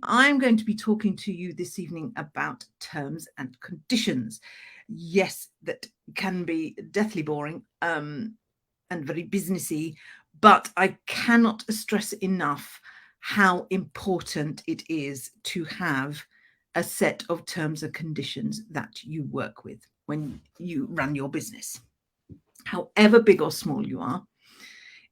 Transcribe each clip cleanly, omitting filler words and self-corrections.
I'm going to be talking to you this evening about terms and conditions. Yes, that can be deathly boring and very businessy, but I cannot stress enough how important it is to have a set of terms and conditions that you work with when you run your business. However big or small you are,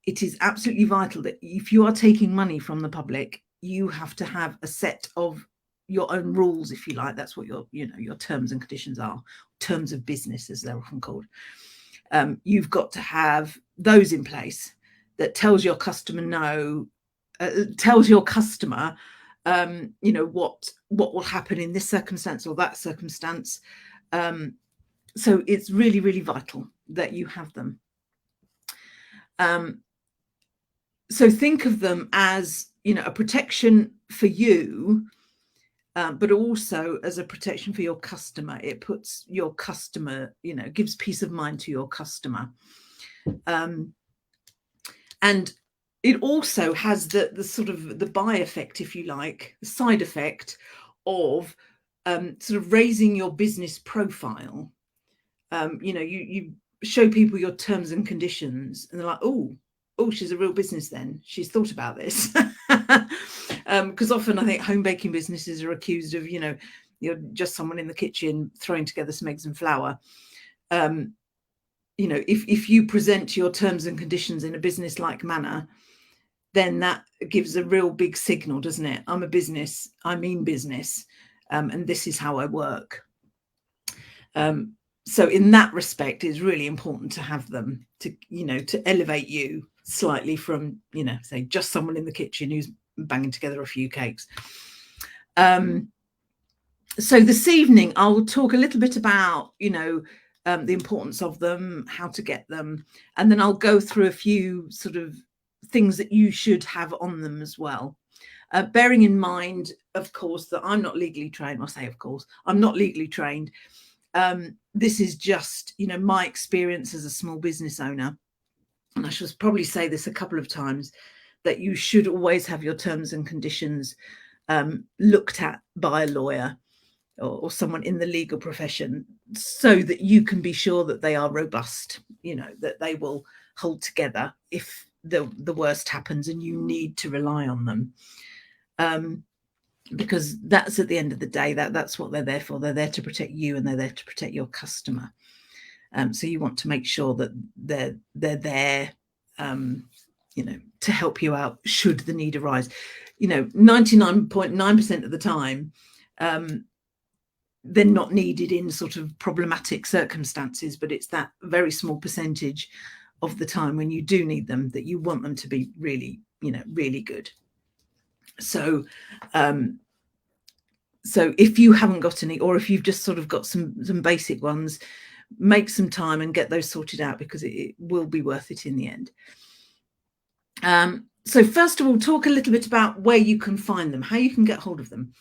it is absolutely vital that if you are taking money from the public, you have to have a set of your own rules, if you like. That's what your terms and conditions are, terms of business, as they're often called. You've got to have those in place that tells your customer what will happen in this circumstance or that circumstance. So it's really, really vital that you have them. So think of them as, a protection for you, but also as a protection for your customer. It puts your customer, gives peace of mind to your customer. And it also has the sort of the by effect, if you like, the side effect of sort of raising your business profile. You show people your terms and conditions and they're like, oh, she's a real business then. She's thought about this. Because often I think home baking businesses are accused of, you're just someone in the kitchen throwing together some eggs and flour. If you present your terms and conditions in a business-like manner, then that gives a real big signal, doesn't it? I'm a business, I mean business, and this is how I work. So in that respect, it's really important to have them to elevate you slightly from, say, just someone in the kitchen who's banging together a few cakes. So this evening, I'll talk a little bit about, the importance of them, how to get them, and then I'll go through a few sort of things that you should have on them as well. Bearing in mind, of course, that I'm not legally trained. I say, of course, I'm not legally trained. This is just, my experience as a small business owner. And I should probably say this a couple of times, that you should always have your terms and conditions looked at by a lawyer or someone in the legal profession, so that you can be sure that they are robust, that they will hold together if the worst happens and you need to rely on them. Because that's, at the end of the day, that's what they're there for. They're there to protect you and they're there to protect your customer. So you want to make sure that they're there, to help you out should the need arise. 99.9% of the time, they're not needed in sort of problematic circumstances, but it's that very small percentage of the time when you do need them that you want them to be really, really good. So if you haven't got any, or if you've just sort of got some basic ones, make some time and get those sorted out, because it will be worth it in the end. So first of all, talk a little bit about where you can find them, how you can get hold of them.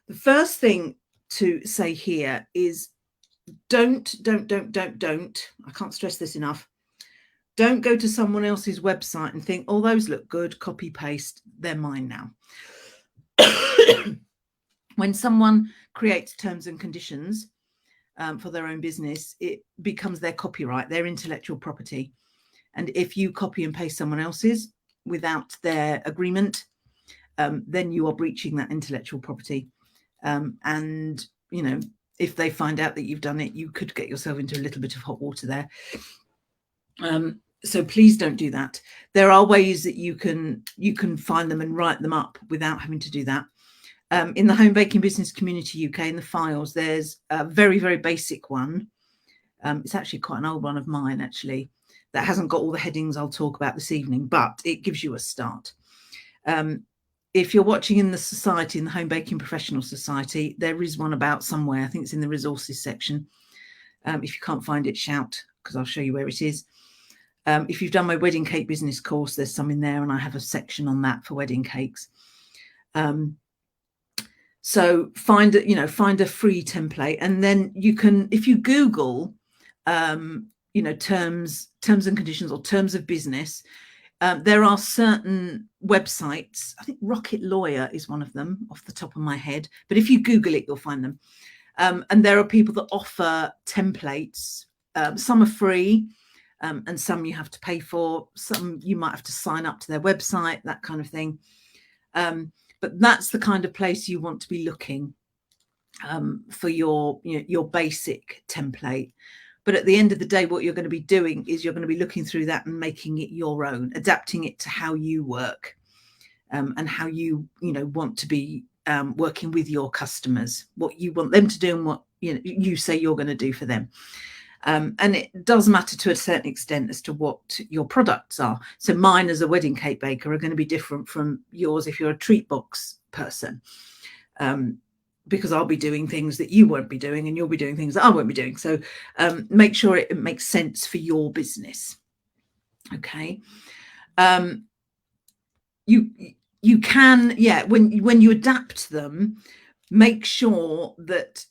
The first thing to say here is don't, I can't stress this enough. Don't go to someone else's website and think, oh, those look good, copy, paste, they're mine now. When someone creates terms and conditions for their own business, it becomes their copyright, their intellectual property. And if you copy and paste someone else's without their agreement, then you are breaching that intellectual property. And, if they find out that you've done it, you could get yourself into a little bit of hot water there. So please don't do that. There are ways that you can find them and write them up without having to do that. In the Home Baking Business Community UK, in the files, there's a very, very basic one. It's actually quite an old one of mine, actually, that hasn't got all the headings I'll talk about this evening, but it gives you a start. If you're watching in the society, in the Home Baking Professional Society, there is one about somewhere. I think it's in the resources section. If you can't find it, shout, because I'll show you where it is. If you've done my wedding cake business course, there's some in there, and I have a section on that for wedding cakes. So find a free template, and then you can, if you Google, terms and conditions or terms of business, There are certain websites, I think Rocket Lawyer is one of them off the top of my head, but if you Google it, you'll find them. And there are people that offer templates. Some are free, and some you have to pay for. Some you might have to sign up to their website, that kind of thing. But that's the kind of place you want to be looking for your basic template. But at the end of the day, what you're going to be doing is you're going to be looking through that and making it your own, adapting it to how you work, and how you want to be working with your customers, what you want them to do and what you say you're going to do for them. And it does matter to a certain extent as to what your products are. So mine as a wedding cake baker are going to be different from yours if you're a treat box person. Because I'll be doing things that you won't be doing and you'll be doing things that I won't be doing. So make sure it makes sense for your business. Okay. You can, when you adapt them, make sure that,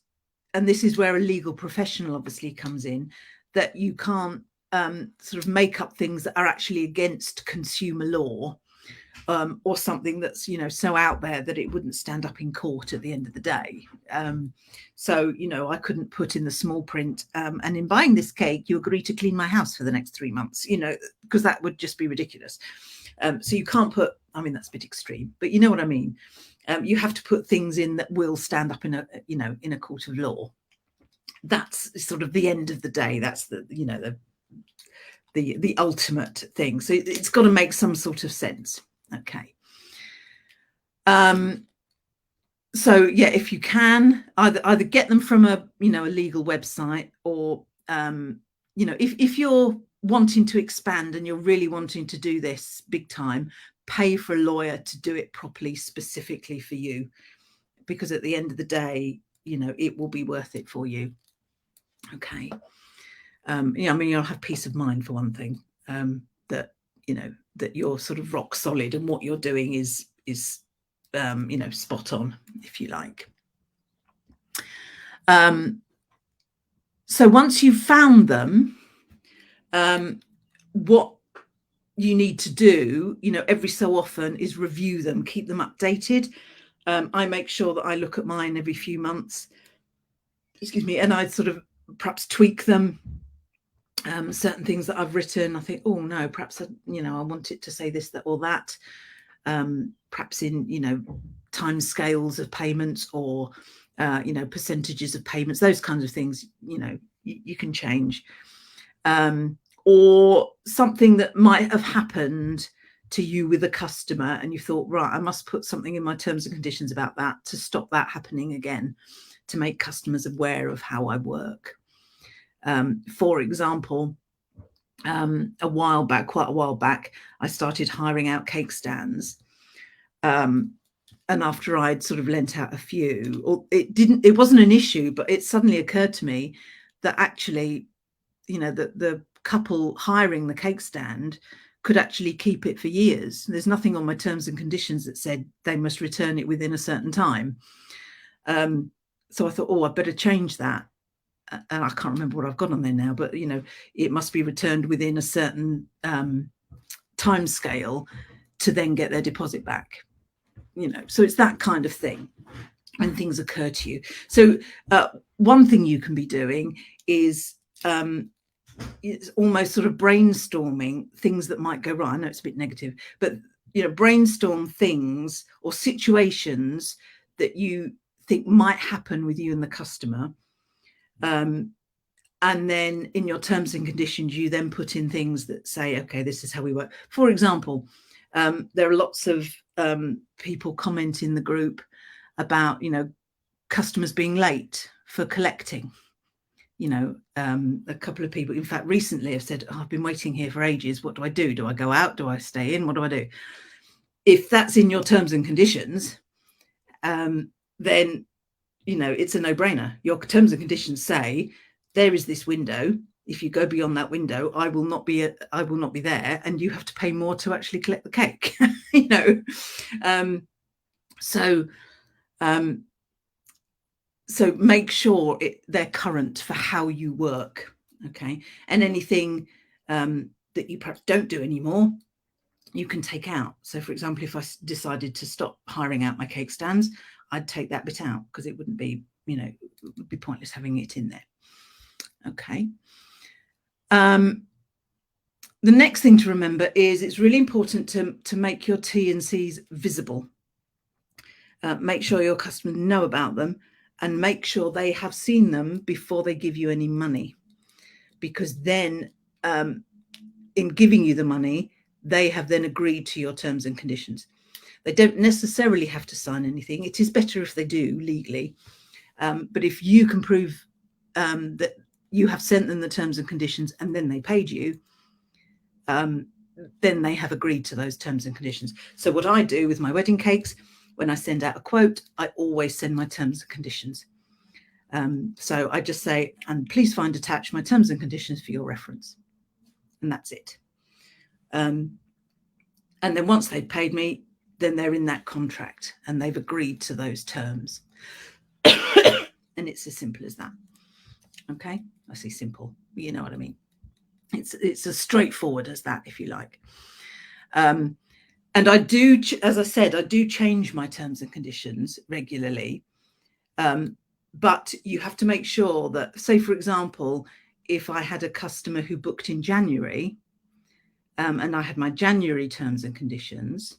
and this is where a legal professional obviously comes in, that you can't sort of make up things that are actually against consumer law. Or something that's so out there that it wouldn't stand up in court at the end of the day. So I couldn't put in the small print, and in buying this cake you agree to clean my house for the next 3 months, because that would just be ridiculous. So you can't put, I mean, that's a bit extreme, but you know what I mean. You have to put things in that will stand up in a court of law. That's sort of the end of the day. That's the ultimate thing. So it's got to make some sort of sense. Okay. So yeah, if you can either get them from a legal website, or if you're wanting to expand and you're really wanting to do this big time, pay for a lawyer to do it properly, specifically for you, because at the end of the day, it will be worth it for you. Okay. I mean, you'll have peace of mind for one thing, that that you're sort of rock solid and what you're doing is spot on, if you like. So once you've found them, what you need to do, every so often, is review them, keep them updated. I make sure that I look at mine every few months, and I sort of perhaps tweak them. Certain things that I've written, I think, oh no, perhaps I want it to say this, that, or that. Perhaps in time scales of payments, or percentages of payments, those kinds of things. You can change, or something that might have happened to you with a customer, and you thought, right, I must put something in my terms and conditions about that to stop that happening again, to make customers aware of how I work. For example, quite a while back, I started hiring out cake stands. And after I'd sort of lent out a few, or it wasn't an issue, but it suddenly occurred to me that actually, the couple hiring the cake stand could actually keep it for years. There's nothing on my terms and conditions that said they must return it within a certain time. So I thought, oh, I better change that. And I can't remember what I've got on there now, but it must be returned within a certain time scale to then get their deposit back. So it's that kind of thing when things occur to you. So one thing you can be doing is it's almost sort of brainstorming things that might go wrong. I know it's a bit negative, but brainstorm things or situations that you think might happen with you and the customer. And then in your terms and conditions, you then put in things that say, okay, this is how we work. For example, there are lots of people comment in the group about, customers being late for collecting. A couple of people, in fact, recently have said, oh, I've been waiting here for ages. What do I do? Do I go out? Do I stay in? What do I do? If that's in your terms and conditions, then it's a no-brainer. Your terms and conditions say there is this window. If you go beyond that window, I will not be there, and you have to pay more to actually collect the cake. So make sure they're current for how you work. Okay, and anything that you perhaps don't do anymore, you can take out. So for example, if I decided to stop hiring out my cake stands, I'd take that bit out because it wouldn't be, it would be pointless having it in there. Okay. The next thing to remember is it's really important to make your T&Cs visible. Make sure your customers know about them and make sure they have seen them before they give you any money. Because then in giving you the money, they have then agreed to your terms and conditions. They don't necessarily have to sign anything. It is better if they do legally. But if you can prove that you have sent them the terms and conditions and then they paid you, then they have agreed to those terms and conditions. So what I do with my wedding cakes, when I send out a quote, I always send my terms and conditions. So I just say, and please find attached my terms and conditions for your reference. And that's it. And then once they've paid me, then they're in that contract and they've agreed to those terms. And it's as simple as that. Okay, I say simple, but you know what I mean. It's as straightforward as that, if you like. And I do, as I said, I do change my terms and conditions regularly. But you have to make sure that, say, for example, if I had a customer who booked in January, and I had my January terms and conditions,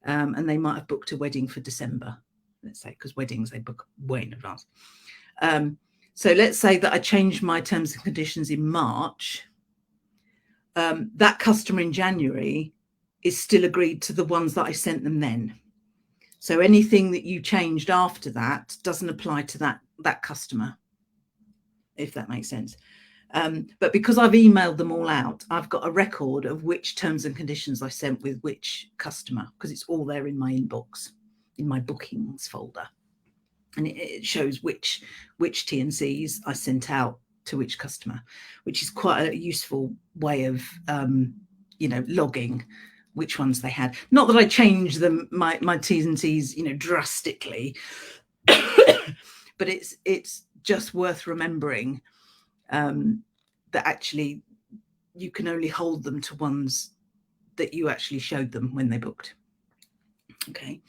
and they might have booked a wedding for December, let's say, because weddings, they book way in advance. So let's say that I changed my terms and conditions in March. That customer in January is still agreed to the ones that I sent them then. So anything that you changed after that doesn't apply to that customer, if that makes sense. But because I've emailed them all out, I've got a record of which terms and conditions I sent with which customer, because it's all there in my inbox, in my bookings folder. And it shows which T&Cs I sent out to which customer, which is quite a useful way of, logging which ones they had. Not that I changed them, my T's and C's, drastically, but it's just worth remembering that actually you can only hold them to ones that you actually showed them when they booked. Okay.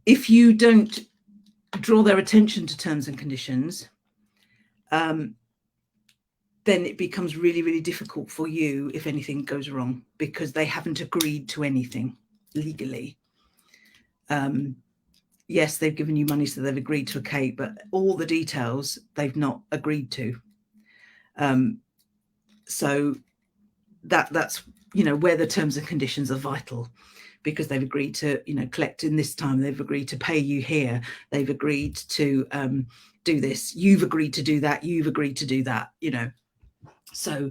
If you don't draw their attention to terms and conditions, then it becomes really, really difficult for you if anything goes wrong, because they haven't agreed to anything legally. Yes, they've given you money, so they've agreed to a cake, but all the details they've not agreed to. So that's where the terms and conditions are vital, because they've agreed to collect in this time, they've agreed to pay you here, they've agreed to do this, you've agreed to do that, you've agreed to do that, so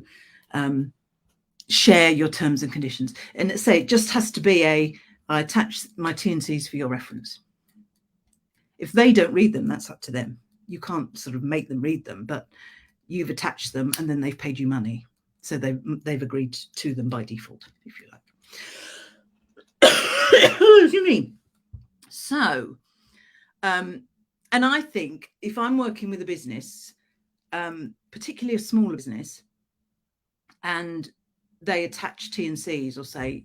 share your terms and conditions. And say it just has to be I attach my T&Cs for your reference. If they don't read them, that's up to them. You can't sort of make them read them, but you've attached them and then they've paid you money. So they've agreed to them by default, if you like. What do you mean? So, and I think if I'm working with a business, particularly a smaller business, and they attach T&Cs or say,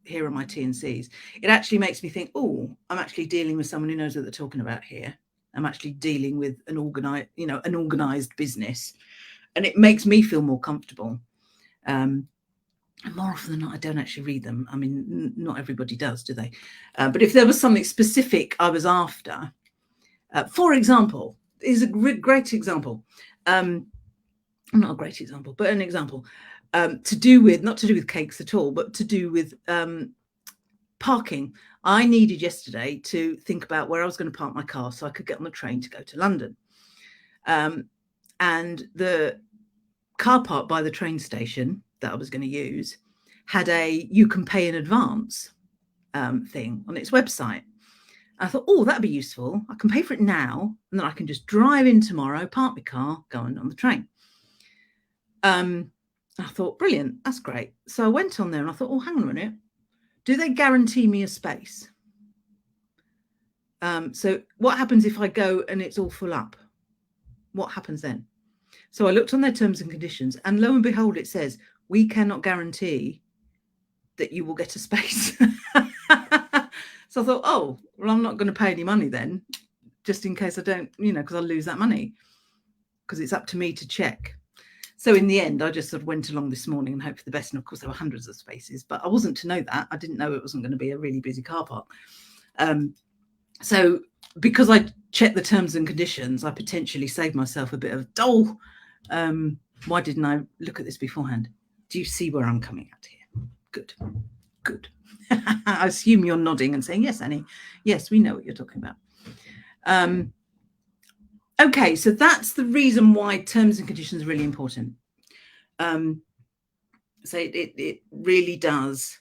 here are my T&Cs, it actually makes me think, oh, I'm actually dealing with someone who knows what they're talking about here. I'm actually dealing with an organized business, and it makes me feel more comfortable. And more often than not, I don't actually read them. I mean, not everybody does, do they? But if there was something specific I was after, for example, is a great example. Not a great example, but an example. Not to do with cakes at all, but to do with parking. I needed yesterday to think about where I was going to park my car so I could get on the train to go to London. And the car park by the train station that I was going to use had a you can pay in advance thing on its website. I thought, oh, that'd be useful. I can pay for it now, and then I can just drive in tomorrow, park my car, go on the train. I thought, brilliant, that's great. So I went on there and I thought, oh, hang on a minute. Do they guarantee me a space? So what happens if I go and it's all full up? What happens then? So I looked on their terms and conditions, and lo and behold, it says, we cannot guarantee that you will get a space. So I thought, oh, well, I'm not going to pay any money then, just in case I don't, because I'll lose that money, because it's up to me to check. So in the end, I just sort of went along this morning and hoped for the best. And of course, there were hundreds of spaces, but I wasn't to know that. I didn't know it wasn't going to be a really busy car park. So because I checked the terms and conditions, I potentially saved myself a bit of dole. Why didn't I look at this beforehand? Do you see where I'm coming at here? Good. I assume you're nodding and saying, yes, Annie. Yes, we know what you're talking about. Okay, so that's the reason why terms and conditions are really important. So it really does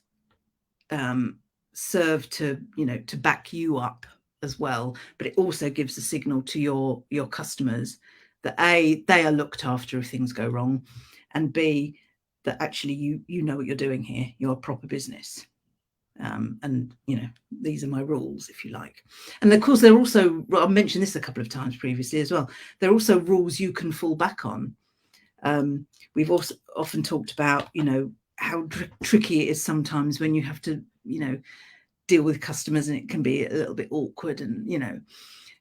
serve to, to back you up as well, but it also gives a signal to your customers that A, they are looked after if things go wrong, and B, that actually you know what you're doing here. You're a proper business. And these are my rules, if you like. And of course, they're also, I mentioned this a couple of times previously as well, they're also rules you can fall back on. We've also often talked about, how tricky it is sometimes when you have to, deal with customers, and it can be a little bit awkward, and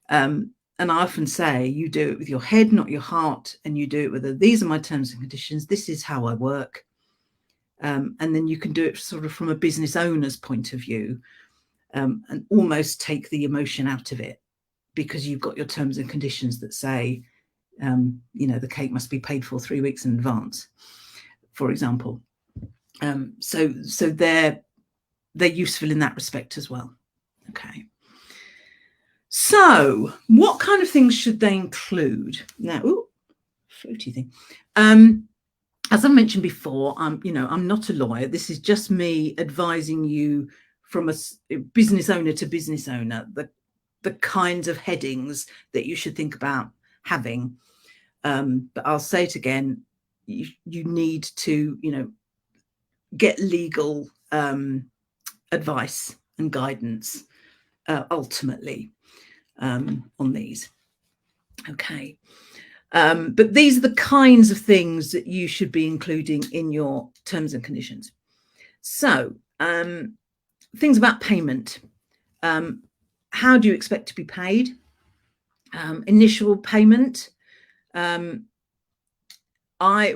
and I often say, you do it with your head, not your heart, and you do it with these are my terms and conditions, this is how I work. And then you can do it sort of from a business owner's point of view, and almost take the emotion out of it, because you've got your terms and conditions that say, the cake must be paid for 3 weeks in advance, for example. So they're useful in that respect as well. Okay. So what kind of things should they include? Now, floaty thing. As I mentioned before, I'm not a lawyer. This is just me advising you from a business owner to business owner, the kinds of headings that you should think about having. But I'll say it again, you need to, get legal advice and guidance ultimately on these. Okay. But these are the kinds of things that you should be including in your terms and conditions. So things about payment. How do you expect to be paid? Initial payment. I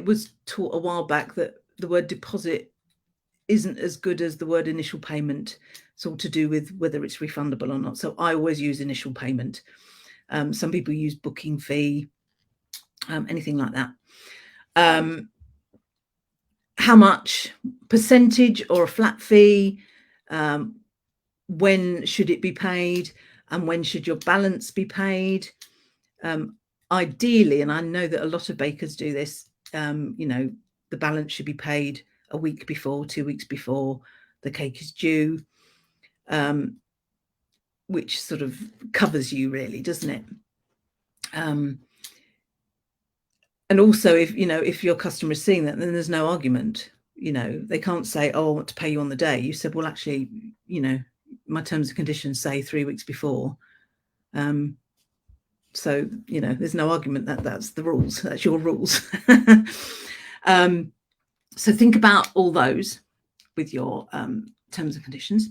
was taught a while back that the word deposit isn't as good as the word initial payment. It's all to do with whether it's refundable or not. So I always use initial payment. Some people use booking fee. Anything like that. How much percentage or a flat fee? When should it be paid? And when should your balance be paid? Ideally, and I know that a lot of bakers do this, the balance should be paid a week before, 2 weeks before the cake is due, which sort of covers you really, doesn't it? And also, if your customer is seeing that, then there's no argument. They can't say, oh, I want to pay you on the day. You said, well, actually, my terms and conditions say 3 weeks before. So, there's no argument that that's the rules. That's your rules. So think about all those with your terms and conditions.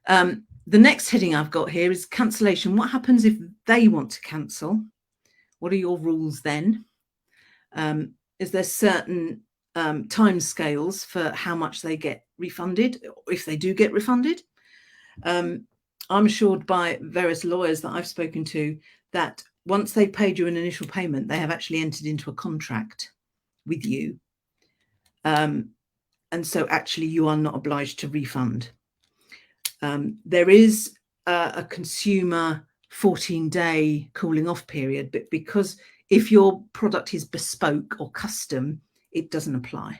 The next heading I've got here is cancellation. What happens if they want to cancel? What are your rules then? Is there certain time scales for how much they get refunded, or if they do get refunded? I'm assured by various lawyers that I've spoken to that once they've paid you an initial payment, they have actually entered into a contract with you. And so actually you are not obliged to refund. There is a consumer 14-day cooling off period, but because if your product is bespoke or custom, it doesn't apply.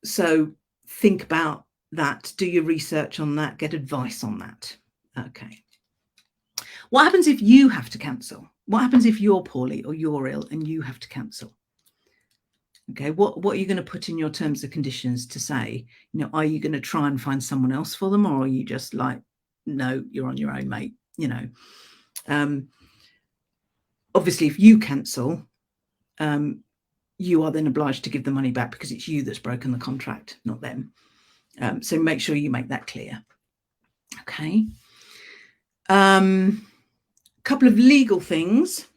So think about that, do your research on that, get advice on that. Okay. What happens if you have to cancel? What happens if you're poorly or you're ill and you have to cancel? Okay, what are you going to put in your terms and conditions to say, are you going to try and find someone else for them, or are you just like, no, you're on your own, mate? Obviously, if you cancel, you are then obliged to give the money back because it's you that's broken the contract, not them. So make sure you make that clear. Okay. Couple of legal things.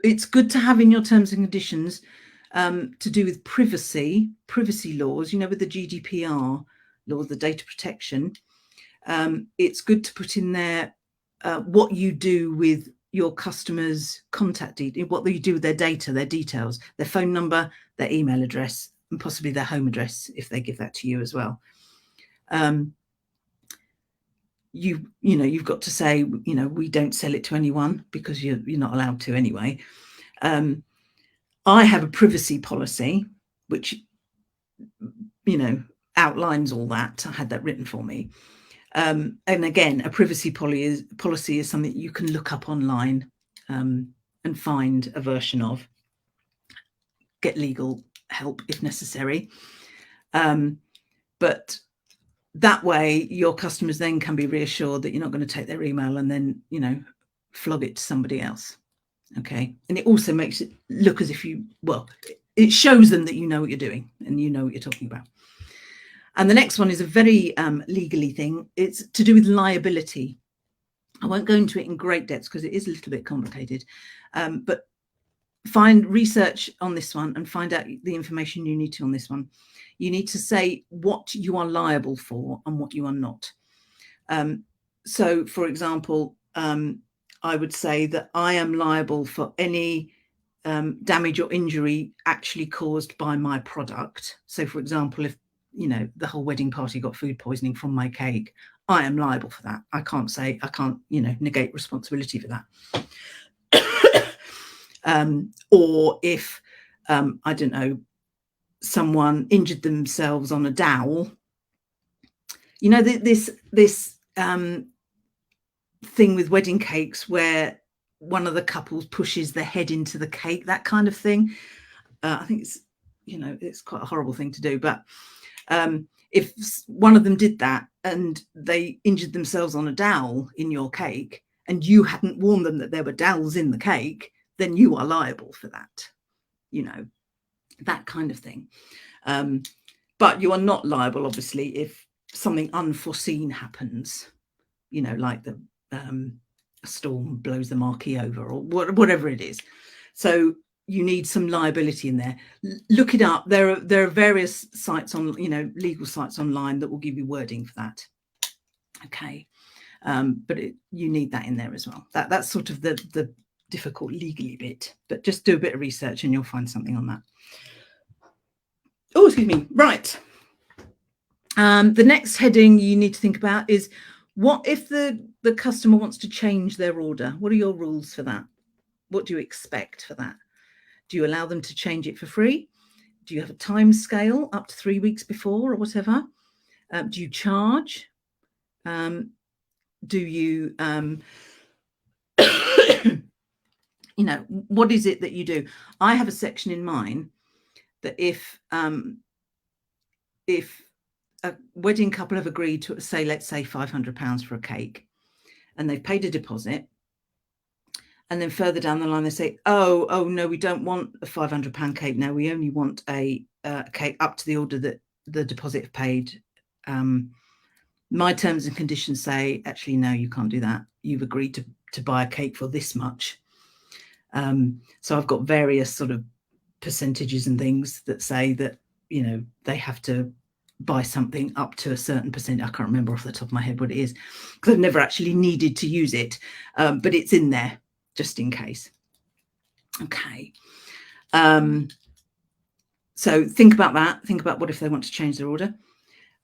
It's good to have in your terms and conditions to do with privacy laws, you know, with the GDPR law, the data protection. It's good to put in there what you do with your customers' contact details, what you do with their data, their details, their phone number, their email address, and possibly their home address if they give that to you as well. You've got to say, we don't sell it to anyone because you're not allowed to anyway. I have a privacy policy which outlines all that. I had that written for me. And again, a privacy policy is something you can look up online and find a version of. Get legal help if necessary. But that way, your customers then can be reassured that you're not going to take their email and then, flog it to somebody else. Okay. And it also makes it look as if it shows them that you know what you're doing and you know what you're talking about. And the next one is a very legally thing. It's to do with liability. I won't go into it in great depth because it is a little bit complicated, but find research on this one and find out the information you need to on this one. You need to say what you are liable for and what you are not. So, for example, I would say that I am liable for any damage or injury actually caused by my product. So, for example, if the whole wedding party got food poisoning from my cake, I am liable for that. I can't negate responsibility for that. Or if, I don't know, someone injured themselves on a dowel, this thing with wedding cakes where one of the couples pushes their head into the cake, that kind of thing. I think it's quite a horrible thing to do, but if one of them did that and they injured themselves on a dowel in your cake and you hadn't warned them that there were dowels in the cake, then you are liable for that, that kind of thing. But you are not liable, obviously, if something unforeseen happens, like a storm blows the marquee over or whatever it is. So you need some liability in there. Look it up. There are various sites on, legal sites online that will give you wording for that. Okay. But you need that in there as well. That's sort of the difficult legally bit, but just do a bit of research and you'll find something on that. Oh, excuse me. Right. The next heading you need to think about is, what if the customer wants to change their order? What are your rules for that? What do you expect for that? Do you allow them to change it for free? Do you have a time scale up to 3 weeks before or whatever? Do you charge? Do you, what is it that you do? I have a section in mine that if a wedding couple have agreed to let's say £500 for a cake and they've paid a deposit, and then further down the line they say, oh no, we don't want a £500 cake now, we only want a cake up to the order that the deposit paid. My terms and conditions say, actually, no, you can't do that. You've agreed to buy a cake for this much. So I've got various sort of percentages and things that say that, they have to buy something up to a certain percent. I can't remember off the top of my head what it is because I've never actually needed to use it, but it's in there just in case. Okay. So think about that. Think about what if they want to change their order.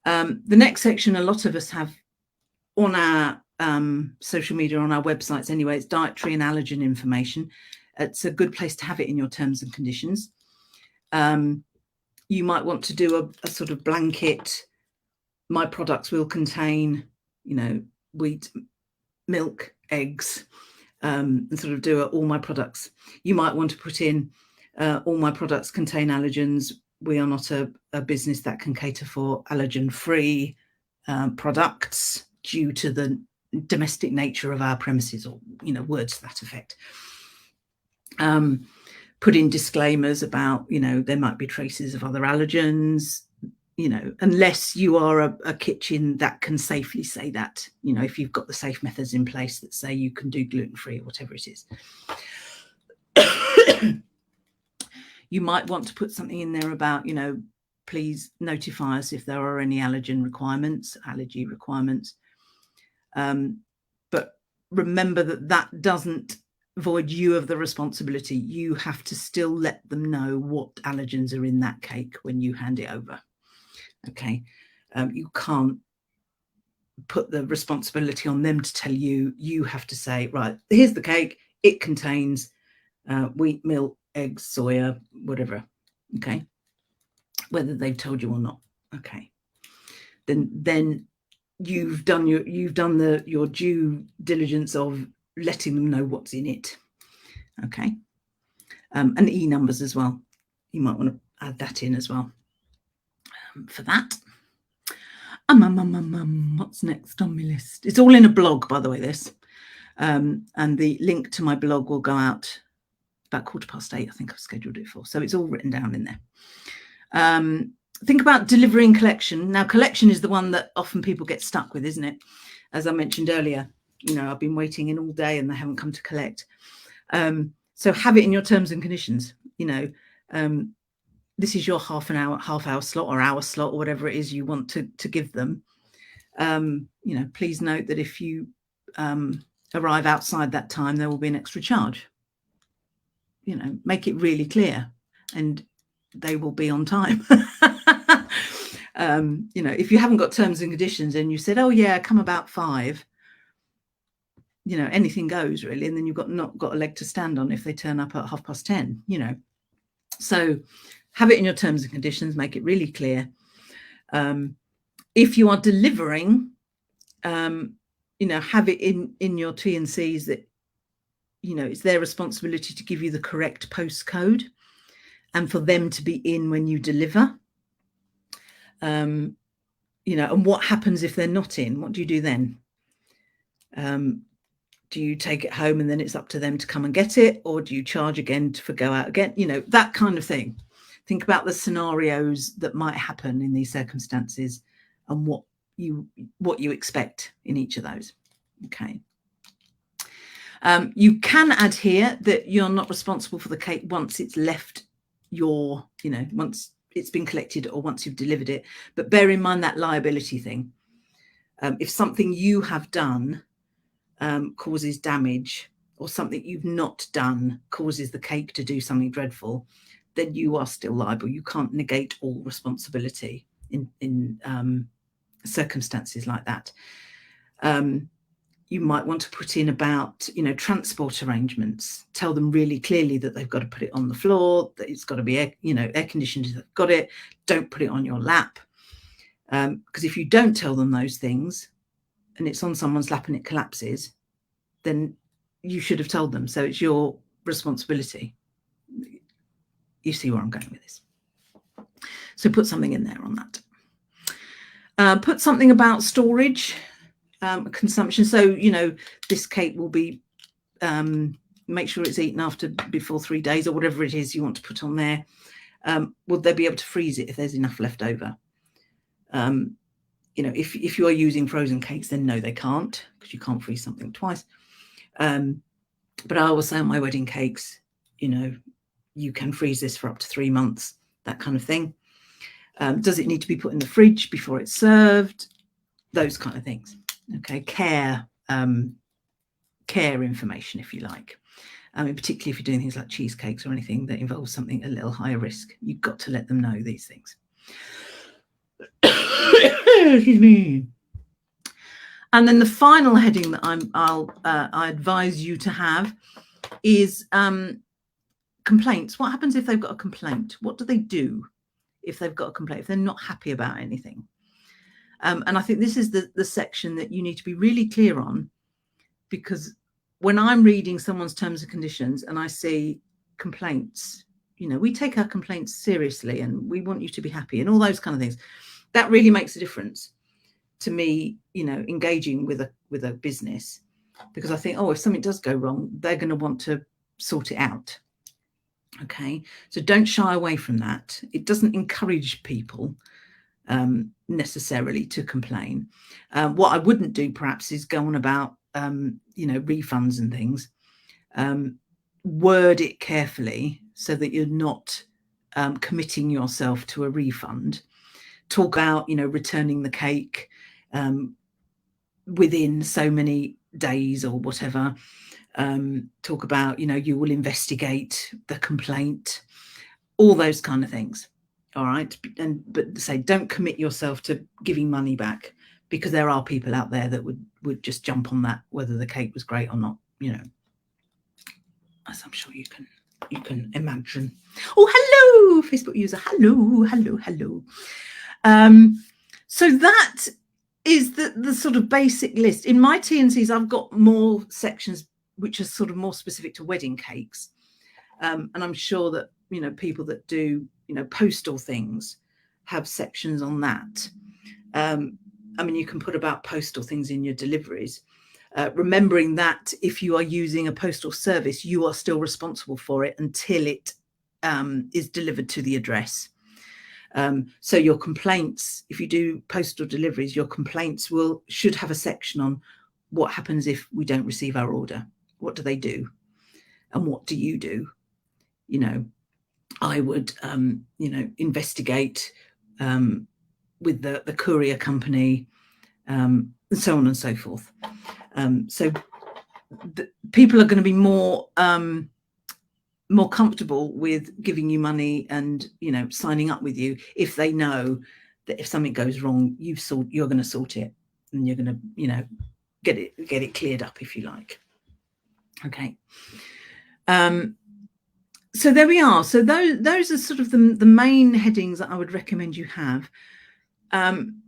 The next section, a lot of us have on our social media, on our websites anyway, it's dietary and allergen information. It's a good place to have it in your terms and conditions. You might want to do a sort of blanket, my products will contain, wheat, milk, eggs, and sort of do all my products. You might want to put in all my products contain allergens. We are not a business that can cater for allergen-free products due to the domestic nature of our premises, or words to that effect. Put in disclaimers about, there might be traces of other allergens, unless you are a kitchen that can safely say that, if you've got the safe methods in place that say you can do gluten-free or whatever it is. You might want to put something in there about, please notify us if there are any allergy requirements. But remember that doesn't void you of the responsibility. You have to still let them know what allergens are in that cake when you hand it over. Okay. You can't put the responsibility on them to tell you. You have to say, right, here's the cake. It contains wheat, milk, eggs, soya, whatever. Okay. Whether they've told you or not. Okay. Then you've done your due diligence of letting them know what's in it. Okay. And E numbers as well. You might want to add that in as well. For that. What's next on my list? It's all in a blog, by the way, this. And the link to my blog will go out about 8:15, I think I've scheduled it for. So it's all written down in there. Think about delivering collection. Now, collection is the one that often people get stuck with, isn't it? As I mentioned earlier, I've been waiting in all day and they haven't come to collect. So have it in your terms and conditions. This is your half hour slot or hour slot or whatever it is you want to give them. Please note that if you arrive outside that time, there will be an extra charge. Make it really clear and they will be on time. If you haven't got terms and conditions and you said, oh yeah, come about 5, anything goes really. And then you've not got a leg to stand on if they turn up at 10:30, So have it in your terms and conditions, make it really clear. If you are delivering, have it in your T&Cs that, it's their responsibility to give you the correct postcode and for them to be in when you deliver. And what happens if they're not in? What do you do then? Do you take it home and then it's up to them to come and get it? Or do you charge again for go out again? That kind of thing. Think about the scenarios that might happen in these circumstances and what you expect in each of those. Okay. You can add here that you're not responsible for the cake once it's left once it's been collected or once you've delivered it. But bear in mind that liability thing. If something you have done causes damage or something you've not done causes the cake to do something dreadful, then you are still liable. You can't negate all responsibility in circumstances like that. You might want to put in about, transport arrangements. Tell them really clearly that they've got to put it on the floor, that it's got to be air conditioned if they've got it. Don't put it on your lap. Because if you don't tell them those things and it's on someone's lap and it collapses, then you should have told them. So it's your responsibility. You see where I'm going with this. So put something in there on that. Put something about storage. Consumption. So, this cake will be, make sure it's eaten before 3 days or whatever it is you want to put on there. Would they be able to freeze it if there's enough left over? If you are using frozen cakes, then no, they can't, because you can't freeze something twice. But I will say on my wedding cakes, you can freeze this for up to 3 months, that kind of thing. Does it need to be put in the fridge before it's served? Those kind of things. Okay, care information, if you like. Particularly if you're doing things like cheesecakes or anything that involves something a little higher risk, you've got to let them know these things. Excuse me. And then the final heading that I advise you to have is complaints. What happens if they've got a complaint? What do they do if they've got a complaint, if they're not happy about anything? And I think this is the section that you need to be really clear on, because when I'm reading someone's terms and conditions and I see complaints, we take our complaints seriously and we want you to be happy and all those kind of things. That really makes a difference to me, engaging with a business, because I think, if something does go wrong, they're going to want to sort it out. Okay, so don't shy away from that. It doesn't encourage people necessarily to complain. What I wouldn't do perhaps is go on about refunds and things. Word it carefully so that you're not committing yourself to a refund. Talk about returning the cake within so many days or whatever. Talk about you will investigate the complaint, all those kind of things. All right, but say don't commit yourself to giving money back, because there are people out there that would just jump on that whether the cake was great or not, as I'm sure you can imagine. Oh, hello, Facebook user. Hello. So that is the sort of basic list. In my T&Cs, I've got more sections which are sort of more specific to wedding cakes. And I'm sure that, people that do, postal things have sections on that. I mean, you can put about postal things in your deliveries. Remembering that if you are using a postal service, you are still responsible for it until it is delivered to the address. So your complaints, if you do postal deliveries, your complaints should have a section on what happens if we don't receive our order. What do they do? And what do you do? I would, investigate with the courier company, and so on and so forth. So people are going to be more comfortable with giving you money and signing up with you if they know that if something goes wrong, you're going to sort it, and you're going to get it cleared up, if you like. Okay. So there we are. So those are sort of the main headings that I would recommend you have. And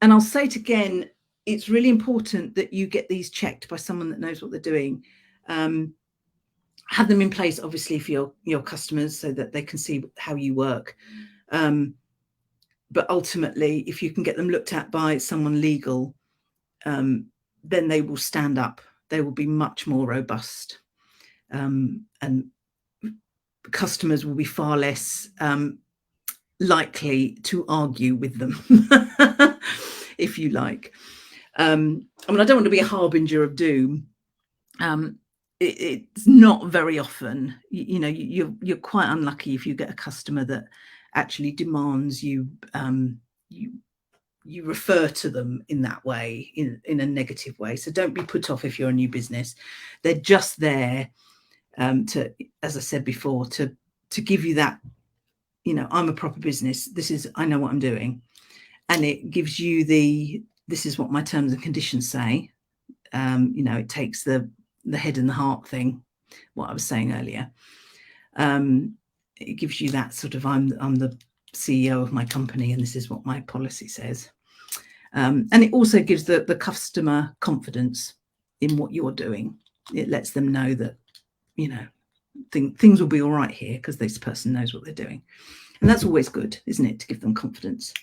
I'll say it again, it's really important that you get these checked by someone that knows what they're doing. Have them in place, obviously, for your customers so that they can see how you work. But ultimately, if you can get them looked at by someone legal, then they will stand up. They will be much more robust. And customers will be far less likely to argue with them, if you like. I mean, I don't want to be a harbinger of doom. It's not very often, you're quite unlucky if you get a customer that actually demands you refer to them in that way, in a negative way. So don't be put off if you're a new business. They're just there to, as I said before, to give you that, I'm a proper business. I know what I'm doing. And it gives you this is what my terms and conditions say. It takes the head and the heart thing, what I was saying earlier. It gives you that sort of, I'm the CEO of my company and this is what my policy says. And it also gives the customer confidence in what you're doing. It lets them know that, things will be all right here because this person knows what they're doing. And that's always good, isn't it, to give them confidence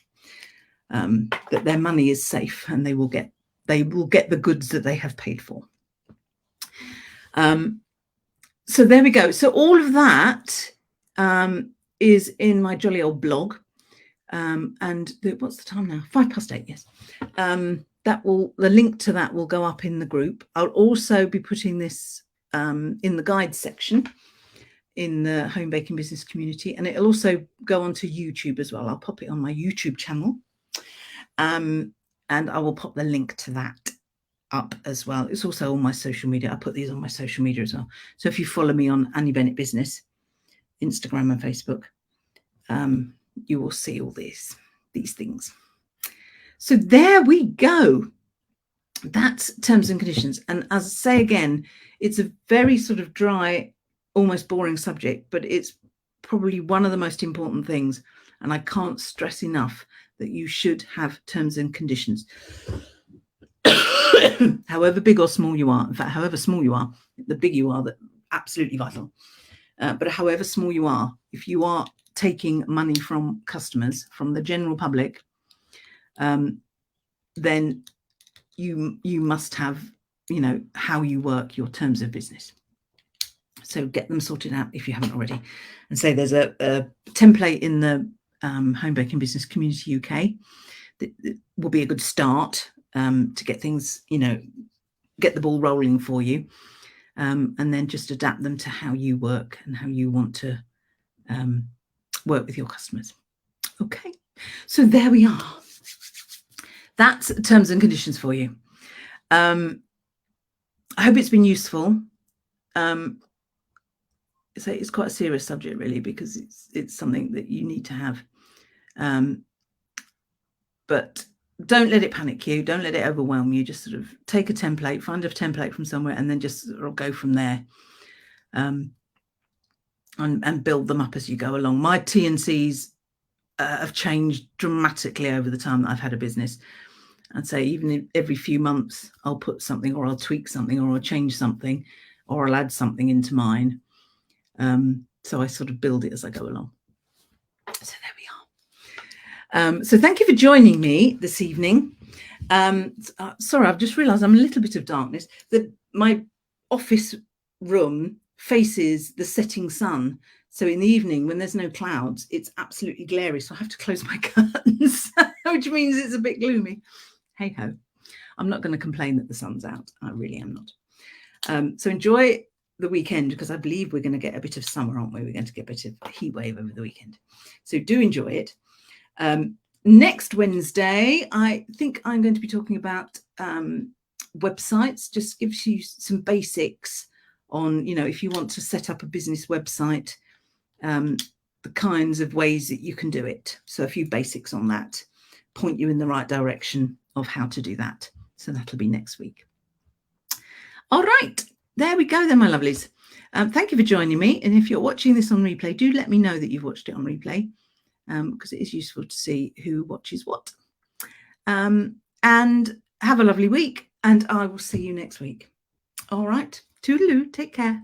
that their money is safe and they will get the goods that they have paid for. So there we go. So all of that is in my jolly old blog. And what's the time now? 8:05, yes. The link to that will go up in the group. I'll also be putting this in the guide section in the home baking business community, and it'll also go onto YouTube as well. I'll pop it on my YouTube channel, and I will pop the link to that up as well. It's also on my social media. I put these on my social media as well. So if you follow me on Annie Bennett Business, Instagram and Facebook, you will see all these things. So there we go. That's terms and conditions. And as I say again, it's a very sort of dry, almost boring subject, but it's probably one of the most important things. And I can't stress enough that you should have terms and conditions. However big or small you are, in fact, however small you are, the bigger you are, that's absolutely vital. But however small you are, if you are taking money from customers, from the general public, then you must have, how you work, your terms of business. So get them sorted out if you haven't already. And say there's a template in the Home Baking Business Community UK that will be a good start to get things, get the ball rolling for you. And then just adapt them to how you work and how you want to work with your customers. Okay, so there we are. That's terms and conditions for you. I hope it's been useful. It's quite a serious subject, really, because it's something that you need to have. But don't let it panic you. Don't let it overwhelm you. Just sort of take a template, find a template from somewhere, and then just sort of go from there. And build them up as you go along. My T&Cs have changed dramatically over the time that I've had a business. I'd say even every few months I'll put something, or I'll tweak something, or I'll change something, or I'll add something into mine. So I sort of build it as I go along. So there we are. So thank you for joining me this evening. Sorry, I've just realised I'm a little bit of darkness. That my office room faces the setting sun. So in the evening, when there's no clouds, it's absolutely glary. So I have to close my curtains, which means it's a bit gloomy. Hey ho, I'm not going to complain that the sun's out. I really am not. So enjoy the weekend, because I believe we're going to get a bit of summer, aren't we? We're going to get a bit of a heat wave over the weekend. So do enjoy it. Next Wednesday, I think I'm going to be talking about websites. Just gives you some basics on, if you want to set up a business website, the kinds of ways that you can do it. So a few basics on that, point you in the right direction of how to do that. So that'll be next week. All right, there we go then, my lovelies. Thank you for joining me. And if you're watching this on replay, do let me know that you've watched it on replay, because it is useful to see who watches what. And have a lovely week, and I will see you next week. All right, toodaloo, take care.